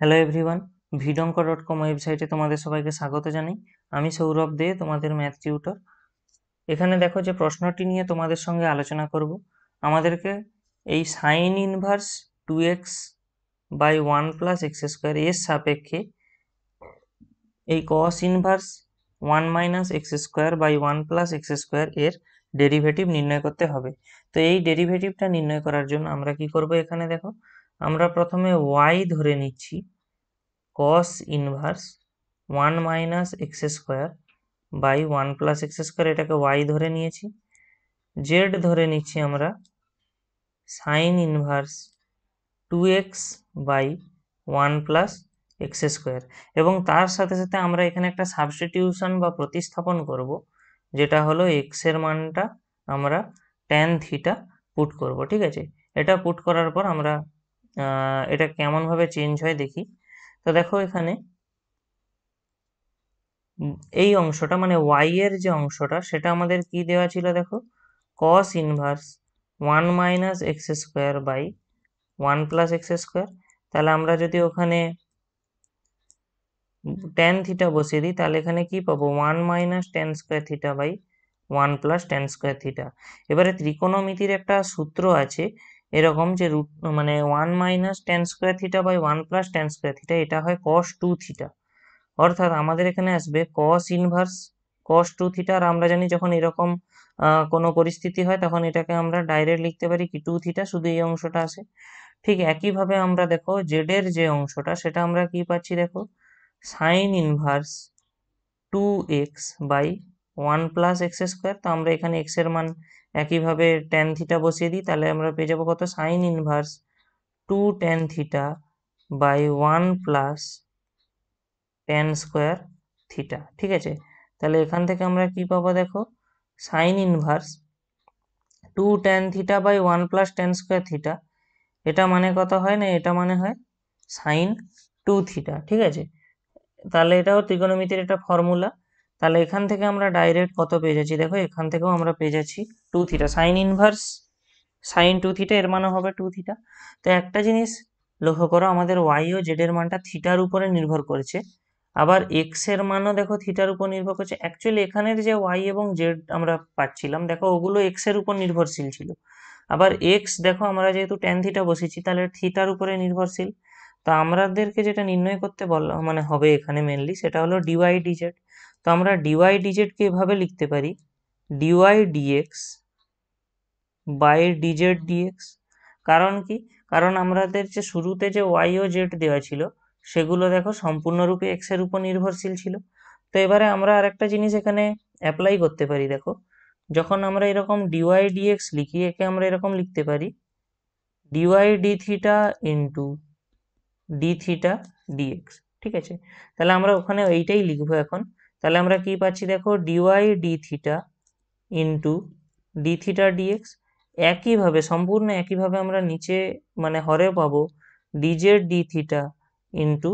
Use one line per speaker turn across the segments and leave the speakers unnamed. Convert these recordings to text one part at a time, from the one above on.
Hello everyone, ভিডঙ্ক.com ওয়েবসাইটে তোমাদের সবাইকে স্বাগত জানাই। আমি সৌরভ দে, তোমাদের ম্যাথ টিউটর। এখানে দেখো যে প্রশ্নটি নিয়ে তোমাদের সঙ্গে আলোচনা করব। আমাদেরকে এই sine inverse 2x by 1 plus x square এর সাপেক্ষে এই cos inverse 1 minus x square by 1 plus x square এর ডেরিভেটিভ নির্ণয় করতে হবে। তো এই ডেরিভেটিভটা নির্ণয় করার জন্য আমরা কি করব, এখানে দেখো আমরা প্রথমে y ধরে নিচ্ছি cos inverse 1 minus x square by 1 plus x square, এটাকে y ধরে নিয়েছি। z ধরে নিচ্ছি আমরা sine inverse 2x by 1 plus x square, এবং তার সাথে সাথে আমরা এখানে একটা সাবস্টিটিউশন বা প্রতিস্থাপন করব, যেটা হলো x এর মানটা আমরা tan থিটা পুট করব। ঠিক আছে, এটা পুট করার পর আমরা এটা কেমনভাবে চেঞ্জ হয় দেখি। তো দেখো এখানে এই অংশটা মানে y এর যে অংশটা সেটা আমাদের কি দেওয়া ছিল, দেখো cos inverse 1 minus x square by 1 plus x square. তাহলে আমরা যদি ওখানে tan থিটা বসিয়ে দিই তাহলে এখানে কি পাবো, 1 minus tan square theta by 1 plus tan square theta. এবারে ত্রিকোণমিতির একটা সূত্র আছে এরকম যে রুট মানে 1 minus tan square theta by 1 plus tan square theta, এটা হয় cos 2 থিটা। অর্থাৎ আমাদের এখানে আসবে cos ইনভার্স cos 2 থিটা। আর আমরা জানি যখন এরকম কোনো পরিস্থিতি হয় তখন এটাকে আমরা ডাইরেক্ট লিখতে পারি কি 2 থিটা, শুধু এই অংশটা আসে। ঠিক একইভাবে আমরা দেখো z এর যে অংশটা সেটা আমরা কি পাচ্ছি, দেখো sine inverse 2x by 1 plus x square. তো আমরা এখানে x এর মান একইভাবে tan থিটা বসিয়ে দিই, তাহলে আমরা পেয়ে যাবো কত, sine inverse 2 tan theta by 1 plus tan square theta. ঠিক আছে, তাহলে এখান থেকে আমরা কি পাবো, দেখো sine inverse 2 tan theta by 1 plus tan square theta, এটা মানে কত হয় না, এটা মানে হয় সাইন 2 থিটা। ঠিক আছে, তাহলে এটাও ত্রিকোণমিতির একটা ফর্মুলা। তাহলে এখান থেকে আমরা ডাইরেক্ট কত পেয়ে যাচ্ছি, দেখো এখান থেকেও আমরা পেয়ে যাচ্ছি 2 theta. Sign inverse sign 2 theta এর মানে হবে 2 থিটা। তো একটা জিনিস লক্ষ্য করো, আমাদের y ও z এর মানটা থিটার উপরে নির্ভর করেছে, আবার x এর মানও দেখো থিটার উপর নির্ভর করছে। অ্যাকচুয়ালি এখানের যে y এবং z আমরা পাচ্ছিলাম দেখো ওগুলো x এর উপর নির্ভরশীল ছিল। আবার x দেখো আমরা যেহেতু tan থিটা বসেছি তাহলে থিটার উপরে নির্ভরশীল। তো আমাদেরকে যেটা নির্ণয় করতে বলা মানে হবে এখানে মেনলি সেটা হলো dy dz। তো আমরা dy dz কে এভাবে লিখতে পারি dy dx by dz dx। কারণ কি, কারণ আমাদের যে শুরুতে যে y ও z দেওয়া ছিল সেগুলো দেখো সম্পূর্ণরূপে x এর উপর নির্ভরশীল ছিল। তো এবারে আমরা আরেকটা জিনিস এখানে অ্যাপ্লাই করতে পারি, দেখো যখন আমরা এরকম dy dx লিখি একে আমরা এরকম লিখতে পারি dy d theta into d theta dx। ঠিক আছে, তাহলে আমরা ওখানে এইটাই লিখবো এখন। তাহলে আমরা কি পাচ্ছি, দেখো dy d theta into d theta dx। একইভাবে সম্পূর্ণ একইভাবে আমরা নিচে মানে হরেও পাবো dz d theta into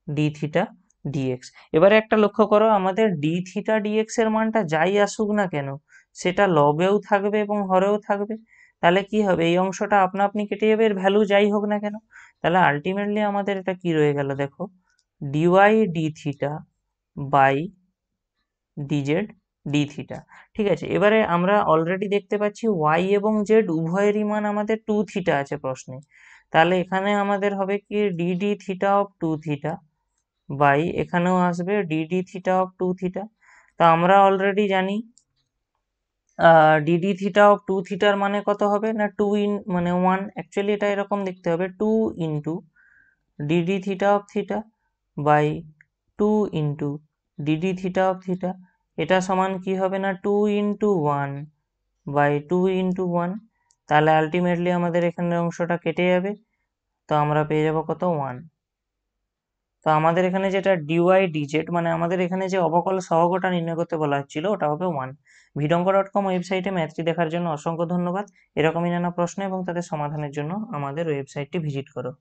d theta dx। এবারে একটা লক্ষ্য করো, আমাদের d থিটা dx এর মানটা যাই আসুক না কেন সেটা লবেও থাকবে এবং হরেও থাকবে। তাহলে কি হবে, এই অংশটা আপনা আপনি কেটে যাবে, এর ভ্যালু যাই হোক না কেন। তাহলে আলটিমেটলি আমাদের এটা কি রয়ে গেল, দেখো dy d theta by dz d theta. ঠিক আছে, এবারে আমরা অলরেডি দেখতে পাচ্ছি y এবং z উভয়েরই মান আমাদের 2 থিটা আছে প্রশ্নে। তাহলে এখানে আমাদের হবে কি dd theta of 2 theta by এখানেও আসবে dd থিটা অফ 2 থিটা। তা আমরা অলরেডি জানি dd থিটা অফ 2 থিটার মানে কত হবে না 2 ইন মানে 1। অ্যাকচুয়ালি এটা এরকম দেখতে হবে 2 into dd theta of theta by 2 into dd theta of theta. এটা সমান কি হবে না 2 ইন্টু 1 বাই 2 ইন্টু 1। তাহলে আলটিমেটলি আমাদের এখানের অংশটা কেটে যাবে, তো আমরা পেয়ে যাব কত 1। তো আমাদের এখানে যেটা dy dz মানে আমাদের এখানে যে অবকল সহগটা নির্ণয় করতে বলা হচ্ছিল ওটা হবে 1। ভিডঙ্ক.com ওয়েবসাইটে ম্যাথটি দেখার জন্য অসংখ্য ধন্যবাদ। এরকমই নানা প্রশ্ন এবং তাদের সমাধানের জন্য আমাদের ওয়েবসাইটটি ভিজিট করো।